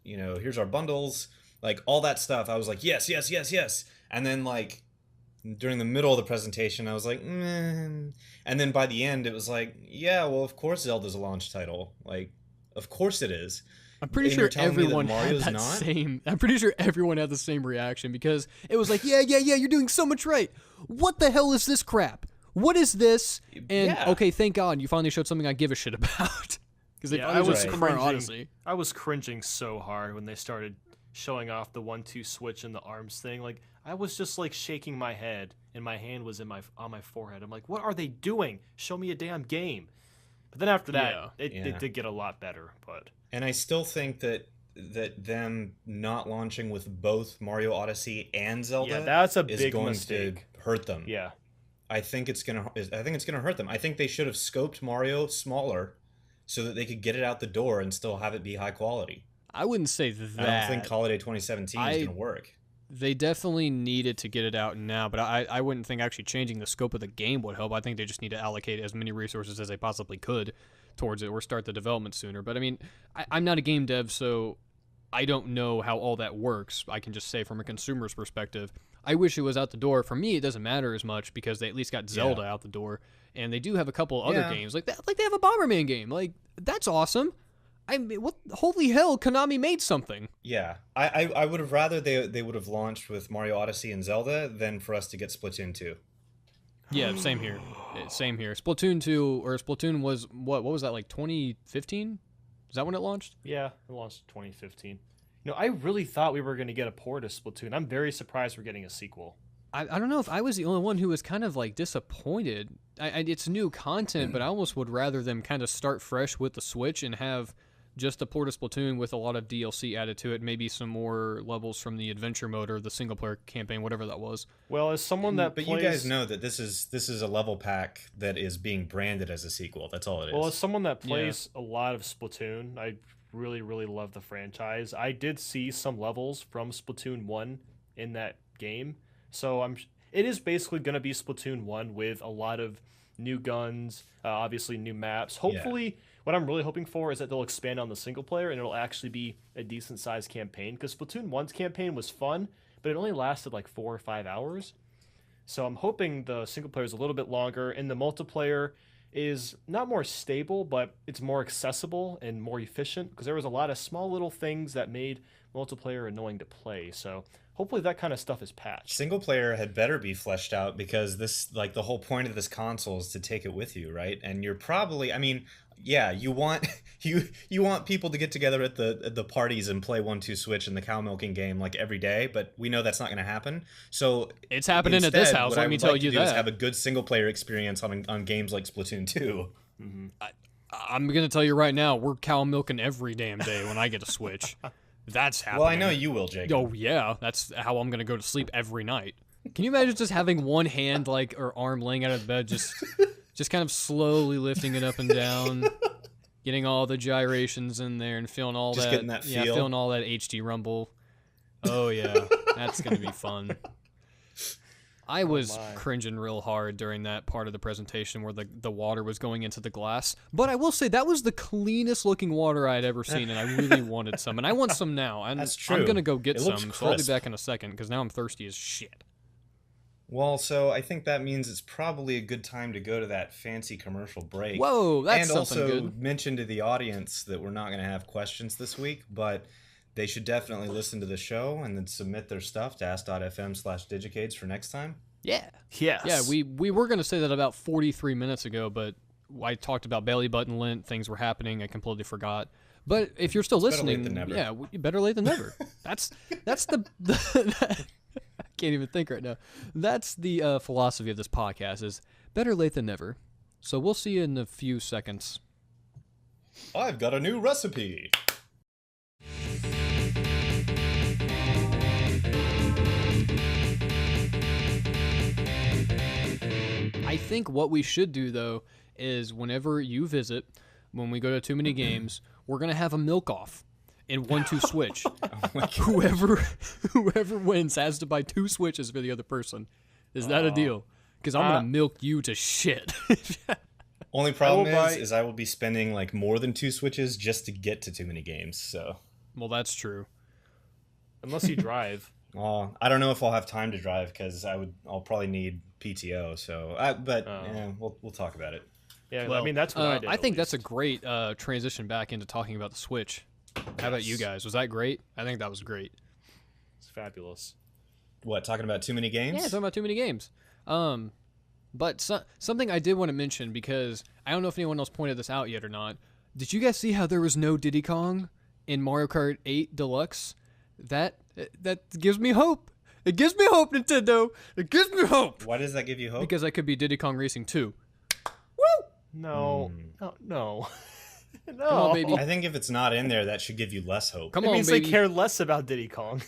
our bundles, all that stuff. I was like, yes, yes, yes, yes. And then during the middle of the presentation, I was like, and then by the end, it was like, yeah, well, of course Zelda's a launch title. Of course it is. I'm pretty sure everyone had that same. I'm pretty sure everyone had the same reaction because it was like, yeah, you're doing so much right. What the hell is this crap? What is this? And okay, thank God you finally showed something I give a shit about. Because I was cringing. Odyssey. I was cringing so hard when they started showing off the 1-2 switch and the arms thing. I was just shaking my head, and my hand was on my forehead. I'm like, what are they doing? Show me a damn game. But then after that, it did get a lot better. And I still think that them not launching with both Mario Odyssey and Zelda that's a is big going mistake. to hurt them. Yeah. I think it's gonna hurt them. I think they should have scoped Mario smaller so that they could get it out the door and still have it be high quality. I wouldn't say that. I don't think Holiday 2017 is going to work. They definitely needed to get it out now, but I wouldn't think actually changing the scope of the game would help. I think they just need to allocate as many resources as they possibly could towards it or start the development sooner. But I mean, I'm not a game dev, so I don't know how all that works. I can just say from a consumer's perspective, I wish it was out the door. For me, it doesn't matter as much because they at least got Zelda out the door, and they do have a couple other games like that. Like they have a Bomberman game. That's awesome. I mean, what? Holy hell! Konami made something. Yeah, I would have rather they would have launched with Mario Odyssey and Zelda than for us to get Splatoon 2. Yeah, same here. Same here. Splatoon 2 or Splatoon was what was that 2015? Is that when it launched? Yeah, it launched in 2015. I really thought we were going to get a port of Splatoon. I'm very surprised we're getting a sequel. I don't know if I was the only one who was kind of disappointed. It's new content, but I almost would rather them kind of start fresh with the Switch and have just a port of Splatoon with a lot of DLC added to it, maybe some more levels from the adventure mode or the single player campaign, whatever that was. Well, as someone that you guys know that this is a level pack that is being branded as a sequel. That's all it is. Well, as someone that plays a lot of Splatoon, I really, really love the franchise. I did see some levels from Splatoon 1 in that game. So it is basically going to be Splatoon 1 with a lot of new guns, obviously new maps. Hopefully, what I'm really hoping for is that they'll expand on the single player and it'll actually be a decent sized campaign. Because Splatoon 1's campaign was fun, but it only lasted 4 or 5 hours. So I'm hoping the single player is a little bit longer and the multiplayer is not more stable, but it's more accessible and more efficient because there was a lot of small little things that made multiplayer annoying to play. So hopefully that kind of stuff is patched. Single player had better be fleshed out because this, the whole point of this console is to take it with you, right? And you're probably, you want you want people to get together at the parties and play 1-2 Switch and the cow milking game every day, but we know that's not going to happen. So it's happening at this house. Let me tell you that. Have a good single player experience on games like Splatoon 2. I'm going to tell you right now, we're cow milking every damn day when I get a Switch. That's happening. Well, I know you will, Jake. Oh yeah, that's how I'm gonna go to sleep every night. Can you imagine just having one hand or arm laying out of the bed, just kind of slowly lifting it up and down, getting all the gyrations in there and feeling all just that, getting that feel. yeah, feeling all that HD rumble. Oh yeah, that's gonna be fun. I was cringing real hard during that part of the presentation where the water was going into the glass. But I will say that was the cleanest looking water I had ever seen, and I really wanted some. And I want some now. That's true. I'm going to go get some, crisp. so I'll be back in a second because now I'm thirsty as shit. Well, so I think that means it's probably a good time to go to that fancy commercial break. Whoa, that's and something good. And also mention to the audience that we're not going to have questions this week, but they should definitely listen to the show and then submit their stuff to ask.fm/digicades for next time. Yeah. Yes. Yeah, we were going to say that about 43 minutes ago, but I talked about belly button lint, things were happening, I completely forgot. But if you're still listening, yeah, better late than never. That's the I can't even think right now. That's the philosophy of this podcast is better late than never. So we'll see you in a few seconds. I've got a new recipe. I think what we should do, though, is whenever you visit, when we go to Too Many Games, we're going to have a milk-off in 1-2 switch. Whoever wins has to buy 2 switches for the other person. Is that a deal? Because I'm going to milk you to shit. Only problem is I will be spending like more than 2 switches just to get to Too Many Games. So, well, that's true. Unless you drive. I don't know if I'll have time to drive because I'll probably need PTO. So, yeah, we'll talk about it. Yeah, well, I mean that's what I did. I think that's a great transition back into talking about the Switch. How about you guys? Was that great? I think that was great. It's fabulous. What, talking about Too Many Games? Yeah, talking about Too Many Games. But something I did want to mention, because I don't know if anyone else pointed this out yet or not. Did you guys see how there was no Diddy Kong in Mario Kart 8 Deluxe? That gives me hope. It gives me hope, Nintendo. It gives me hope. Why does that give you hope? Because I could be Diddy Kong Racing 2. Woo! No. No. Come on, baby. I think if it's not in there, that should give you less hope. It means they care less about Diddy Kong.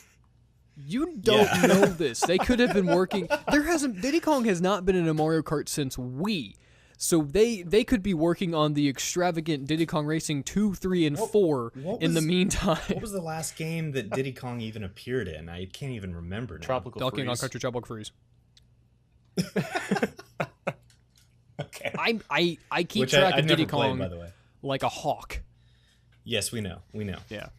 You don't know this. They could have been working. Diddy Kong has not been in a Mario Kart since Wii. So they could be working on the extravagant Diddy Kong Racing 2, 3, and 4 in the meantime. What was the last game that Diddy Kong even appeared in? I can't even remember now. Donkey Kong Country Tropical Freeze. Okay. I keep track of Diddy Kong by the way. Like a hawk. Yes, we know. Yeah.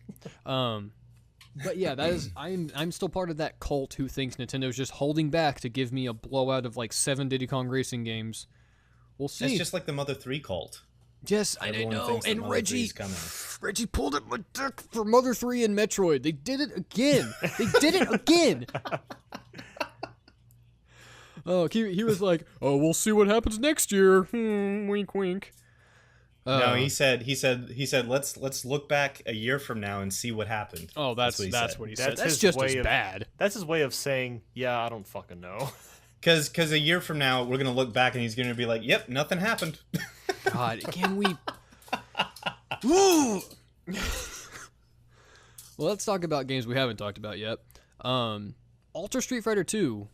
But yeah, that is I'm still part of that cult who thinks Nintendo's just holding back to give me a blowout of like 7 Diddy Kong Racing games. We'll see. It's just like the Mother 3 cult. Yes, I know. And Reggie pulled at my dick for Mother 3 and Metroid. They did it again. Oh, he was like, "Oh, we'll see what happens next year." Wink, wink. No, he said, let's look back a year from now and see what happened. Oh, that's what he said. That's just as bad. That's his way of saying, yeah, I don't fucking know. Because a year from now, we're going to look back and he's going to be like, yep, nothing happened. God, can we... Well, let's talk about games we haven't talked about yet. Ultra Street Fighter 2.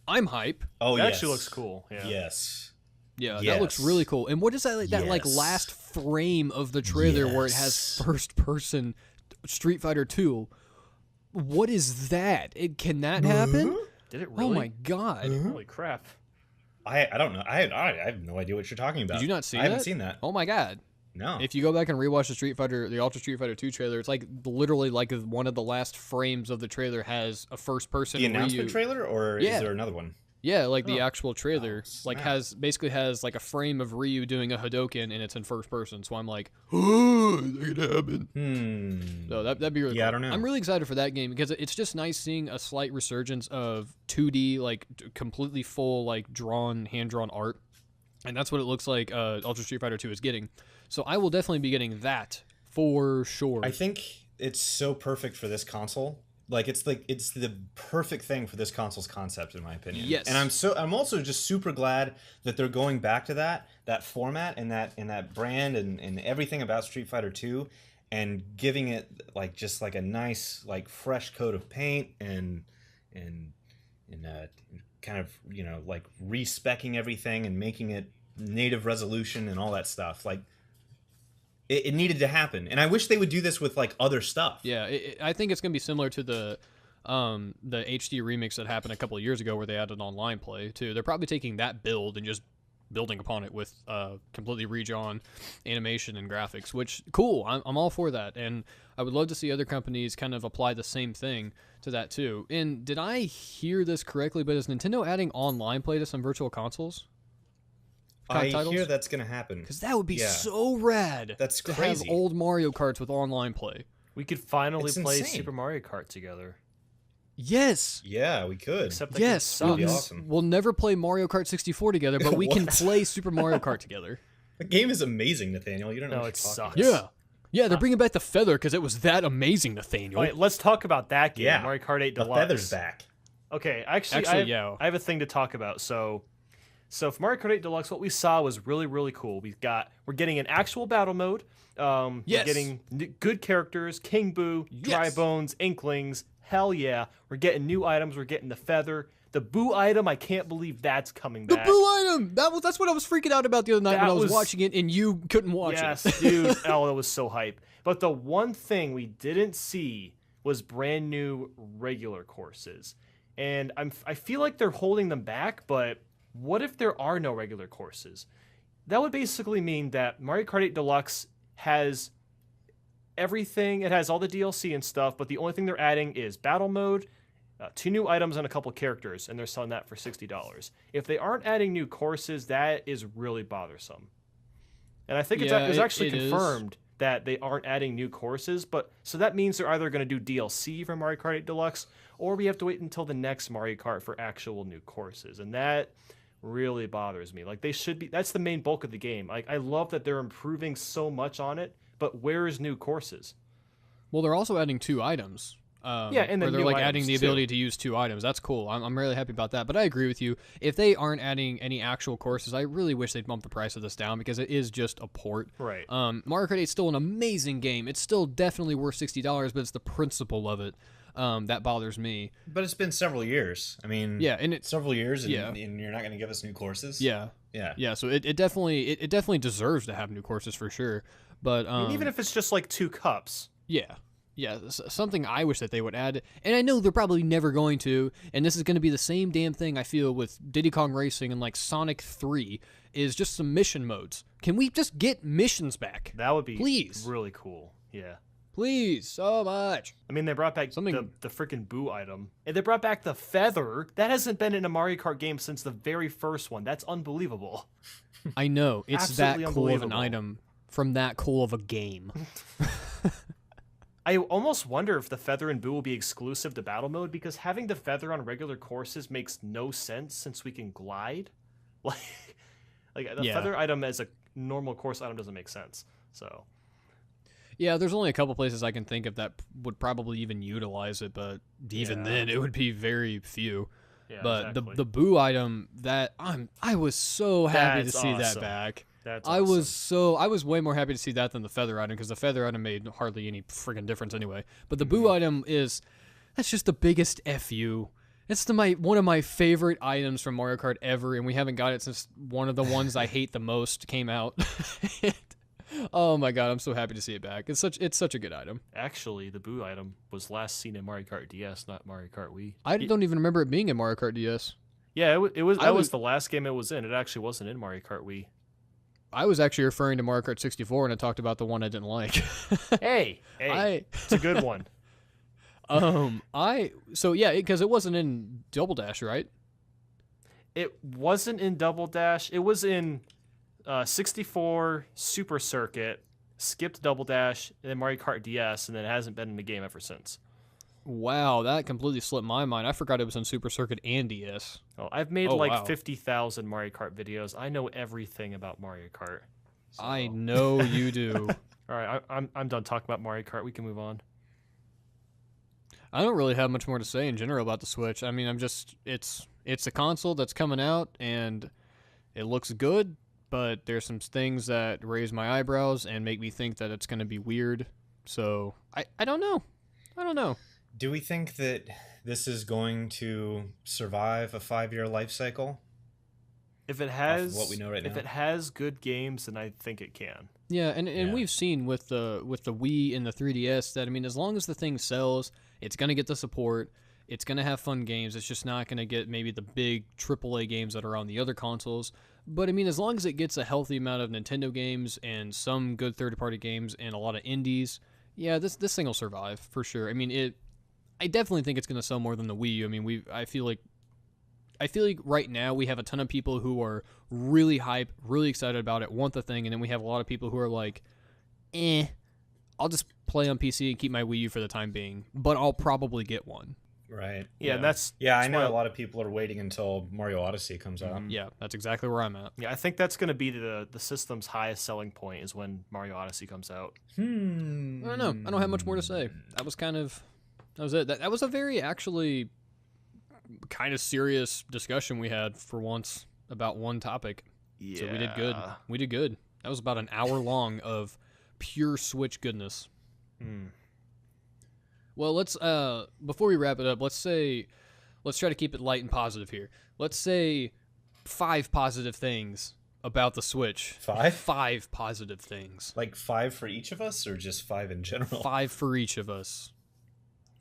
I'm hype. Oh, that actually looks cool. Yeah. Yes. Yeah, that looks really cool. And what is that? That like last frame of the trailer where it has first-person Street Fighter 2. What is that? Can that happen? Did it really? Oh my god! Holy crap! I don't know. I have no idea what you're talking about. Did you not see that? I haven't seen that. Oh my god! No. If you go back and rewatch the Ultra Street Fighter 2 trailer, it's like literally like one of the last frames of the trailer has a first-person. The announcement trailer, or is there another one? Yeah, like the actual trailer, has like a frame of Ryu doing a Hadoken, and it's in first person. So I'm like, oh, it could happen. So that'd be really cool. I don't know. I'm really excited for that game because it's just nice seeing a slight resurgence of 2D, like completely full, like hand drawn art, and that's what it looks like. Ultra Street Fighter 2 is getting. So I will definitely be getting that for sure. I think it's so perfect for this console. Like it's the perfect thing for this console's concept, in my opinion. Yes. And I'm also just super glad that they're going back to that format and that brand and everything about Street Fighter 2. and giving it like just like a nice like fresh coat of paint and kind of, you know, like respecking everything and making it native resolution and all that stuff. Like it needed to happen, and I wish they would do this with like other stuff. Yeah, I think it's gonna be similar to the HD remix that happened a couple of years ago where they added online play too. They're probably taking that build and just building upon it with completely redrawn animation and graphics, which cool. I'm all for that, and I would love to see other companies kind of apply the same thing to that too. And did I hear this correctly? But is Nintendo adding online play to some virtual consoles? I hear that's gonna happen, because that would be so rad. That's to crazy. have old Mario Karts with online play. We could finally play insane. Super Mario Kart together. Yes. Yeah, we could. Except Yes, That'd be awesome. we'll never play Mario Kart 64 together, but we can play Super Mario Kart together. The game is amazing, Nathaniel. You don't know No, what it you're sucks. talking about. Yeah, they're bringing back the feather because it was that amazing, Nathaniel. All right, let's talk about that game, Yeah, Mario Kart 8 the Deluxe. feather's back. Okay, I have a thing to talk about. So for Mario Kart 8 Deluxe, what we saw was really, really cool. We're getting an actual battle mode. We're getting good characters, King Boo, Dry Bones, Inklings. Hell yeah. We're getting new items. We're getting the feather. The Boo item, I can't believe that's coming back. The Boo item! That's what I was freaking out about the other night when I was watching it and you couldn't watch it. Yes, dude. Oh, that was so hype. But the one thing we didn't see was brand new regular courses. And I feel like they're holding them back, but what if there are no regular courses? That would basically mean that Mario Kart 8 Deluxe has everything. It has all the DLC and stuff, but the only thing they're adding is battle mode, 2 new items, and a couple characters, and they're selling that for $60. If they aren't adding new courses, that is really bothersome. And I think it's actually confirmed that they aren't adding new courses, but so that means they're either going to do DLC for Mario Kart 8 Deluxe, or we have to wait until the next Mario Kart for actual new courses, and that really bothers me. Like, they should be. That's the main bulk of the game. Like, I love that they're improving so much on it, but where is new courses? Well, they're also adding 2 items. And then they're like adding the ability to use 2 items. That's cool. I'm really happy about that. But I agree with you. If they aren't adding any actual courses, I really wish they'd bump the price of this down because it is just a port. Right. Mario Kart 8 is still an amazing game. It's still definitely worth $60, but it's the principle of it that bothers me. But it's been several years. I mean, and it's several years, and you're not going to give us new courses. Yeah. So it definitely deserves to have new courses for sure. But I mean, even if it's just like 2 cups. Yeah, something I wish that they would add, and I know they're probably never going to, and this is going to be the same damn thing I feel with Diddy Kong Racing and like Sonic 3, is just some mission modes. Can we just get missions back? That would be please really cool. Yeah. Please, so much. I mean, they brought back the freaking Boo item. And they brought back the feather. That hasn't been in a Mario Kart game since the very first one. That's unbelievable. I know. It's Absolutely that cool of an item from that cool of a game. I almost wonder if the feather and Boo will be exclusive to battle mode, because having the feather on regular courses makes no sense since we can glide. Like the feather item as a normal course item doesn't make sense. So yeah, there's only a couple places I can think of that would probably even utilize it, but even then it would be very few. Yeah, but exactly. the Boo item, that I was so happy to see that back. That's awesome. I was way more happy to see that than the feather item, because the feather item made hardly any friggin' difference anyway. But the Boo item that's just the biggest FU. It's one of my favorite items from Mario Kart ever, and we haven't got it since one of the ones I hate the most came out. Oh my god, I'm so happy to see it back. It's such a good item. Actually, the Boo item was last seen in Mario Kart DS, not Mario Kart Wii. I don't even remember it being in Mario Kart DS. Yeah, it was. That was the last game it was in. It actually wasn't in Mario Kart Wii. I was actually referring to Mario Kart 64 when I talked about the one I didn't like. hey, it's a good one. Because it wasn't in Double Dash, right? It wasn't in Double Dash. It was in 64 Super Circuit, skipped Double Dash, and then Mario Kart DS, and then it hasn't been in the game ever since. Wow, that completely slipped my mind. I forgot it was on Super Circuit and DS. Oh, I've made 50,000 Mario Kart videos. I know everything about Mario Kart. So. I know you do. All right, I'm done talking about Mario Kart. We can move on. I don't really have much more to say in general about the Switch. I mean, it's a console that's coming out and it looks good, but there's some things that raise my eyebrows and make me think that it's going to be weird. So I don't know. I don't know. Do we think that this is going to survive a 5-year life cycle? If it has what we know right now? If it has good games, then I think it can. Yeah, and we've seen with the Wii and the 3DS that, I mean, as long as the thing sells, it's going to get the support, it's going to have fun games, it's just not going to get maybe the big AAA games that are on the other consoles. But I mean, as long as it gets a healthy amount of Nintendo games and some good third-party games and a lot of indies, yeah, this thing will survive for sure. I mean, I definitely think it's going to sell more than the Wii U. I mean, I feel like right now we have a ton of people who are really hype, really excited about it, want the thing, and then we have a lot of people who are like, I'll just play on PC and keep my Wii U for the time being, but I'll probably get one. Right. Yeah, I know a lot of people are waiting until Mario Odyssey comes out. Yeah, that's exactly where I'm at. Yeah, I think that's going to be the system's highest selling point is when Mario Odyssey comes out. I don't know. I don't have much more to say. That was it. That was a very actually kind of serious discussion we had for once about one topic. Yeah. So we did good. That was about an hour long of pure Switch goodness. Well, let's before we wrap it up, let's try to keep it light and positive here. Let's say 5 positive things about the Switch. 5? 5 positive things. Like 5 for each of us, or just 5 in general? 5 for each of us.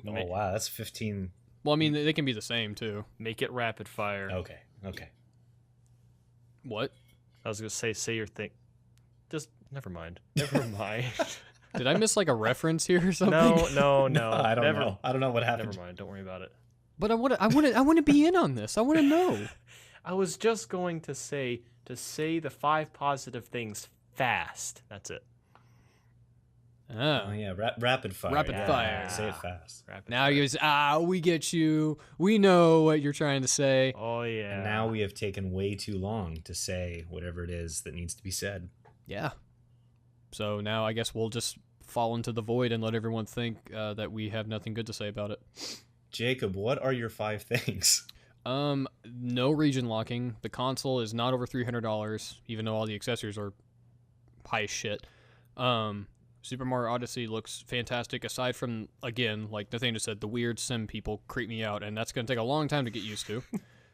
Oh wow, that's 15. Well, I mean, they can be the same too. Make it rapid fire. Okay. What? I was going to say your thing. Just never mind. Never mind. Did I miss like a reference here or something? No. I don't know. I don't know what happened. Never mind. Don't worry about it. But I want to be in on this. I want to know. I was just going to say the 5 positive things fast. That's it. Oh yeah, rapid fire. Rapid fire. Say it fast. Now you we get you. We know what you're trying to say. Oh yeah. And now we have taken way too long to say whatever it is that needs to be said. Yeah. So now I guess we'll just fall into the void and let everyone think that we have nothing good to say about it. Jacob, what are your 5 things? No region locking. The console is not over $300, even though all the accessories are high as shit. Super Mario Odyssey looks fantastic, aside from, again, like Nathaniel said, the weird sim people creep me out, and that's going to take a long time to get used to.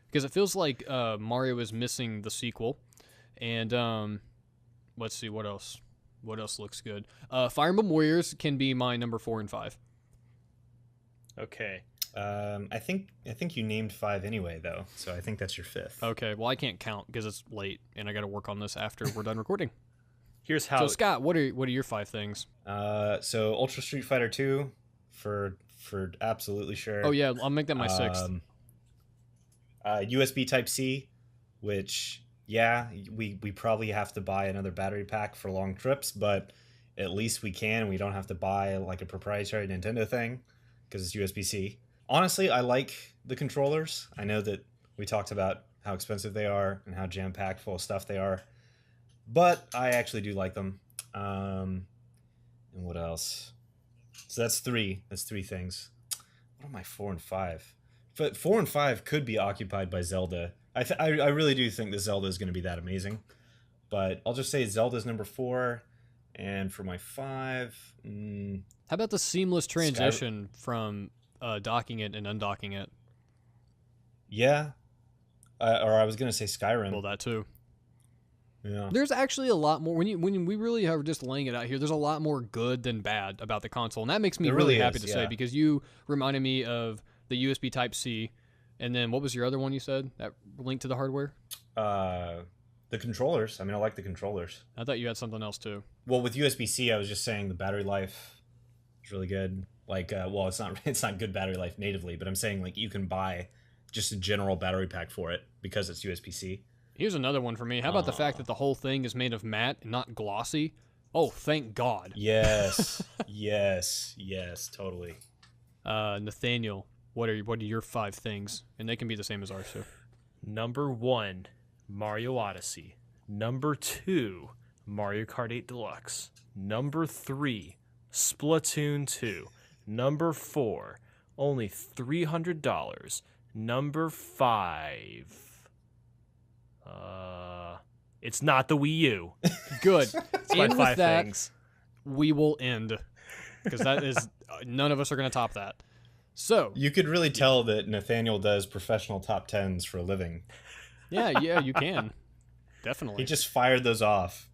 Because it feels like Mario is missing the sequel. And let's see, what else? What else looks good? Fire Emblem Warriors can be my number 4 and 5. Okay. I think you named 5 anyway, though, so I think that's your 5th. Okay, well, I can't count because it's late, and I got to work on this after we're done recording. Here's how. So Scott, what are your 5 things? So Ultra Street Fighter 2 for absolutely sure. Oh yeah, I'll make that my 6th. USB Type C, which we probably have to buy another battery pack for long trips, but at least we can. We don't have to buy like a proprietary Nintendo thing because it's USB-C. Honestly, I like the controllers. I know that we talked about how expensive they are and how jam-packed full of stuff they are, but I actually do like them. And what else? So that's 3. That's 3 things. What are my 4 and 5? But 4 and 5 could be occupied by Zelda. I really do think that Zelda is going to be that amazing. But I'll just say Zelda's number 4. And for my 5... How about the seamless transition from docking it and undocking it? Yeah. Or I was going to say Skyrim. Well, that too. Yeah. There's actually a lot more when we really are just laying it out here. There's a lot more good than bad about the console, and that makes me really happy to say, because you reminded me of the USB Type C, and then what was your other one you said that linked to the hardware? The controllers. I mean, I like the controllers. I thought you had something else too. Well, with USB-C, I was just saying the battery life is really good. Like, well, it's not good battery life natively, but I'm saying like you can buy just a general battery pack for it because it's USB-C. Here's another one for me. How about the fact that the whole thing is made of matte and not glossy? Oh, thank God. Yes, yes, totally. Nathaniel, what are your 5 things? And they can be the same as ours too. Number 1, Mario Odyssey. Number 2, Mario Kart 8 Deluxe. Number 3, Splatoon 2. Number 4, only $300. Number 5. It's not the Wii U. Good. It's my 5 things. We will end. because that is none of us are going to top that. So you could really tell that Nathaniel does professional top 10s for a living. Yeah, you can. Definitely. He just fired those off.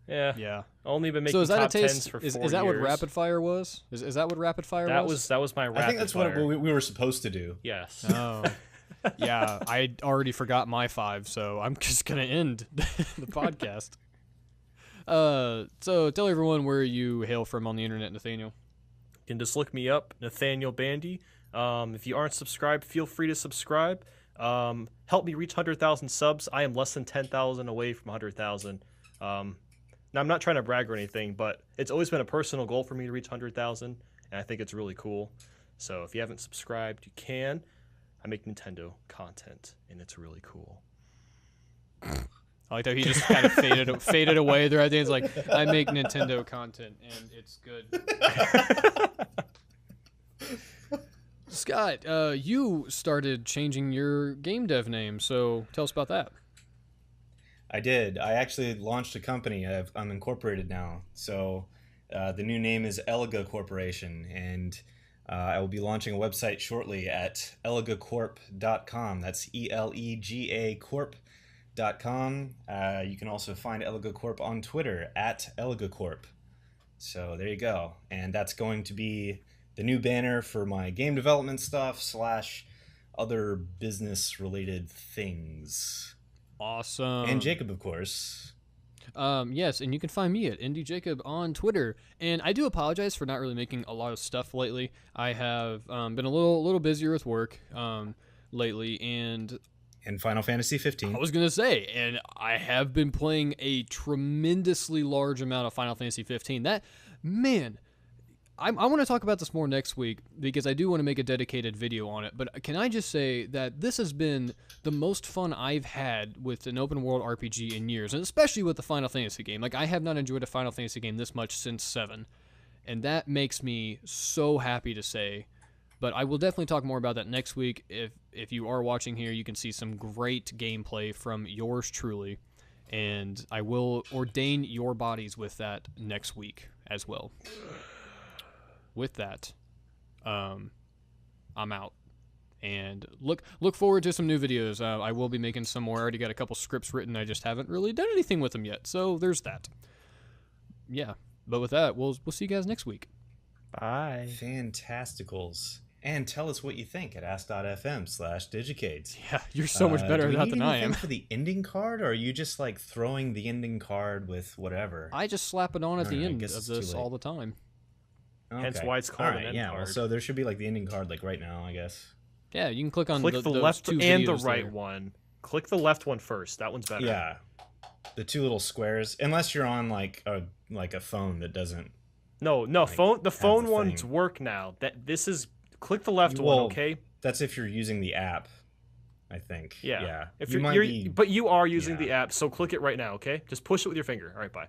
Yeah. Only been making so is that top a taste, 10s for 4 is years. that what rapid fire was? Is that what rapid fire was? That was my rapid fire. I think that's what we were supposed to do. Yes. Oh. Yeah, I already forgot my 5, so I'm just going to end the podcast. So tell everyone where you hail from on the internet, Nathaniel. You can just look me up, Nathaniel Bandy. If you aren't subscribed, feel free to subscribe. Help me reach 100,000 subs. I am less than 10,000 away from 100,000. Now, I'm not trying to brag or anything, but it's always been a personal goal for me to reach 100,000, and I think it's really cool. So if you haven't subscribed, you can. I make Nintendo content, and it's really cool. I like how he just kind of faded away there. I think it's like, I make Nintendo content, and it's good. Scott, you started changing your game dev name, so tell us about that. I did. I actually launched a company. I'm incorporated now. So the new name is Elega Corporation, and I will be launching a website shortly at elegacorp.com. That's ELEGA Corp.com. You can also find Elega Corp on Twitter at Elega Corp. So there you go. And that's going to be the new banner for my game development stuff / other business related things. Awesome. And Jacob, of course. Yes, and you can find me at Indie Jacob on Twitter. And I do apologize for not really making a lot of stuff lately. I have been a little busier with work lately, and Final Fantasy 15. I was gonna say, and I have been playing a tremendously large amount of Final Fantasy 15. That, man, I want to talk about this more next week because I do want to make a dedicated video on it. But can I just say that this has been the most fun I've had with an open world RPG in years, and especially with the Final Fantasy game. Like, I have not enjoyed a Final Fantasy game this much since 7, and that makes me so happy to say. But I will definitely talk more about that next week. If you are watching here, you can see some great gameplay from yours truly, and I will ordain your bodies with that next week as well. With that, I'm out, and look forward to some new videos. I will be making some more. I already got a couple scripts written. I just haven't really done anything with them yet, so there's that. Yeah, but with that, we'll see you guys next week. Bye. Fantasticals. And tell us what you think at ask.fm/Digicades. Yeah, you're so much better at that than I am. For the ending card, or are you just like throwing the ending card with whatever? I just slap it on at the end of this all the time. Okay. Hence why it's called an end card. Well, so there should be like the ending card like right now, I guess. Yeah, you can click on the left two and the videos right there. one. Click the left one first. That one's better. Yeah, the two little squares. Unless you're on like a phone that doesn't. No, like, phone. The phone the ones thing. work now. This is click the left one. Okay. That's if you're using the app, I think. Yeah. If you but you are using the app, so click it right now. Okay. Just push it with your finger. All right. Bye.